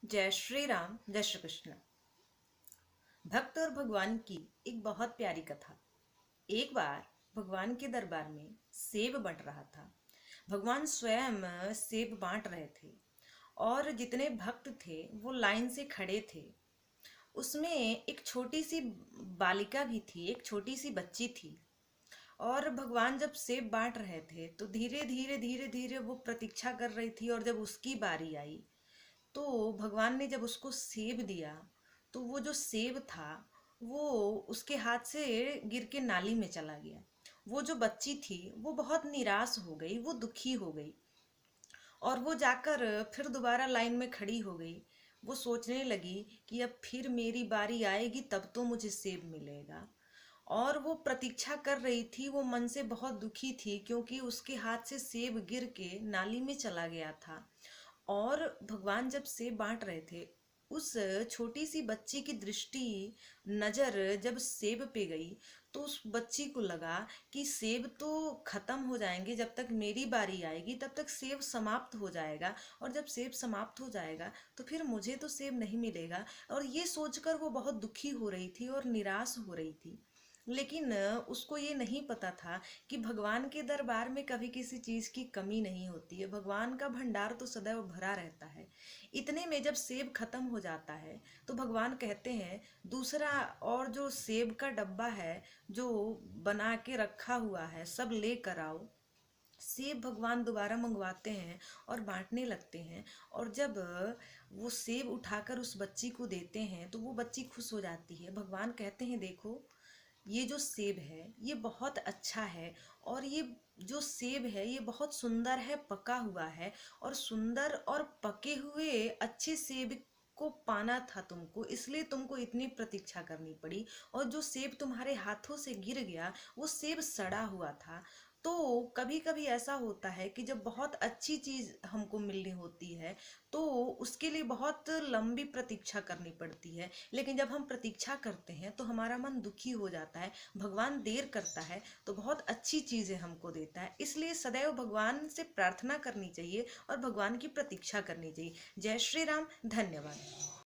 जय श्री राम, जय श्री कृष्ण। भक्त और भगवान की एक बहुत प्यारी कथा। एक बार भगवान के दरबार में सेब बंट रहा था। भगवान स्वयं सेब बांट रहे थे और जितने भक्त थे वो लाइन से खड़े थे। उसमें एक छोटी सी बालिका भी थी, एक छोटी सी बच्ची थी। और भगवान जब सेब बांट रहे थे तो धीरे धीरे धीरे धीरे वो प्रतीक्षा कर रही थी, और जब उसकी बारी आई तो भगवान ने जब उसको सेब दिया तो वो जो सेब था वो उसके हाथ से गिर के नाली में चला गया। वो जो बच्ची थी वो बहुत निराश हो गई, वो दुखी हो गई और वो जाकर फिर दोबारा लाइन में खड़ी हो गई। वो सोचने लगी कि अब फिर मेरी बारी आएगी तब तो मुझे सेब मिलेगा। और वो प्रतीक्षा कर रही थी, वो मन से बहुत दुखी थी क्योंकि उसके हाथ से सेब गिर के नाली में चला गया था। और भगवान जब सेब बांट रहे थे, उस छोटी सी बच्ची की दृष्टि, नजर जब सेब पे गई तो उस बच्ची को लगा कि सेब तो खत्म हो जाएंगे, जब तक मेरी बारी आएगी तब तक सेब समाप्त हो जाएगा, और जब सेब समाप्त हो जाएगा तो फिर मुझे तो सेब नहीं मिलेगा। और ये सोचकर वो बहुत दुखी हो रही थी और निराश हो रही थी। लेकिन उसको ये नहीं पता था कि भगवान के दरबार में कभी किसी चीज़ की कमी नहीं होती है। भगवान का भंडार तो सदैव भरा रहता है। इतने में जब सेब खत्म हो जाता है तो भगवान कहते हैं दूसरा और जो सेब का डब्बा है जो बना के रखा हुआ है सब ले कर आओ। सेब भगवान दोबारा मंगवाते हैं और बांटने लगते हैं। और जब वो सेब उठाकर उस बच्ची को देते हैं तो वो बच्ची खुश हो जाती है। भगवान कहते हैं देखो, ये जो सेब है ये बहुत अच्छा है, और ये जो सेब है ये बहुत सुंदर है, पका हुआ है। और सुंदर और पके हुए अच्छे सेब को पाना था तुमको, इसलिए तुमको इतनी प्रतीक्षा करनी पड़ी। और जो सेब तुम्हारे हाथों से गिर गया वो सेब सड़ा हुआ था। तो कभी कभी ऐसा होता है कि जब बहुत अच्छी चीज़ हमको मिलनी होती है तो उसके लिए बहुत लंबी प्रतीक्षा करनी पड़ती है। लेकिन जब हम प्रतीक्षा करते हैं तो हमारा मन दुखी हो जाता है। भगवान देर करता है तो बहुत अच्छी चीज़ें हमको देता है, इसलिए सदैव भगवान से प्रार्थना करनी चाहिए और भगवान की प्रतीक्षा करनी चाहिए। जय श्री राम, धन्यवाद।